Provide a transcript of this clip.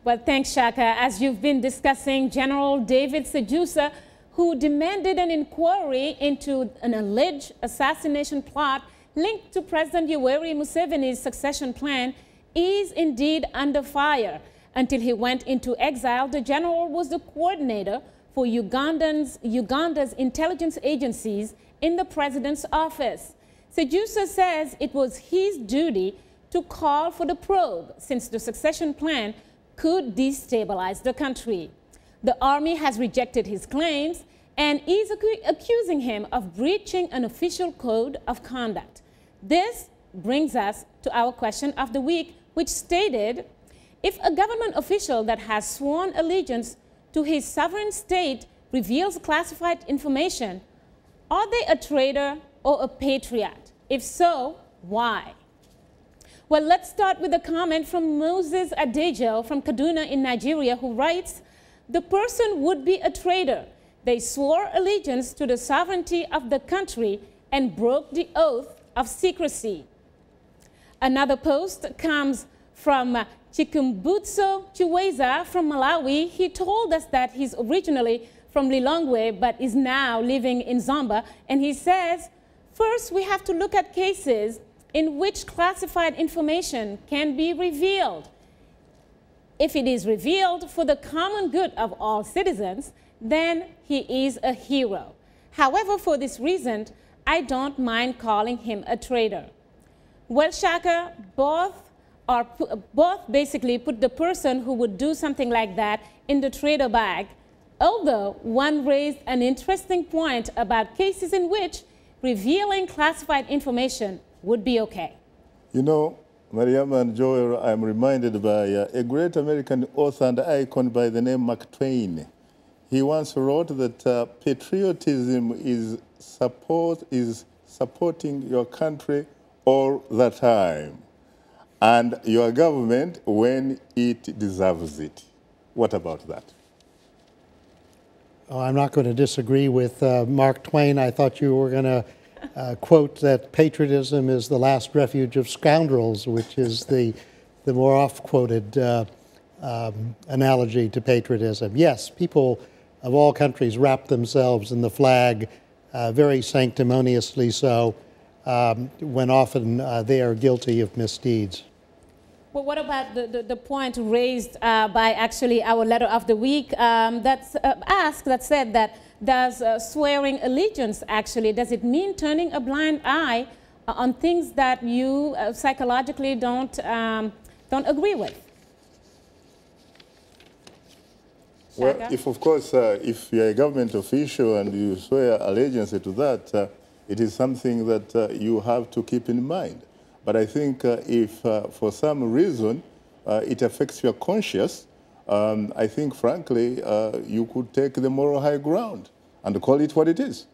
Well, thanks, Shaka. As you've been discussing, General David Sejusa, who demanded an inquiry into an alleged assassination plot linked to President Yoweri Museveni's succession plan, is indeed under fire. Until he went into exile, the general was the coordinator for Uganda's intelligence agencies in the president's office. Sejusa says it was his duty to call for the probe, since the succession plan could destabilize the country. The army has rejected his claims and is accusing him of breaching an official code of conduct. This brings us to our question of the week, which stated, if a government official that has sworn allegiance to his sovereign state reveals classified information, are they a traitor or a patriot? If so, why? Well, let's start with a comment from Moses Adejo from Kaduna in Nigeria, who writes, the person would be a traitor. They swore allegiance to the sovereignty of the country and broke the oath of secrecy. Another post comes from Chikumbutso Chiweza from Malawi. He told us that he's originally from Lilongwe, but is now living in Zomba. And he says, first, we have to look at cases in which classified information can be revealed. If it is revealed for the common good of all citizens, then he is a hero. However, for this reason, I don't mind calling him a traitor. Well, Shaka, both basically put the person who would do something like that in the traitor bag, although one raised an interesting point about cases in which revealing classified information would be okay. You know, Mariama and Joel, I'm reminded by a great American author and icon by the name Mark Twain. He once wrote that patriotism is supporting your country all the time, and your government when it deserves it. What about that? Oh, I'm not going to disagree with Mark Twain. I thought you were going to quote that patriotism is the last refuge of scoundrels, which is the more oft-quoted analogy to patriotism. Yes, people of all countries wrap themselves in the flag, very sanctimoniously so, when often they are guilty of misdeeds. Well, what about the point raised by actually our letter of the week that said that does swearing allegiance actually, does it mean turning a blind eye on things that you psychologically don't agree with? Well, if of course, if you're a government official and you swear allegiance to that, it is something that you have to keep in mind. But I think if for some reason it affects your conscience, I think, frankly, you could take the moral high ground and call it what it is.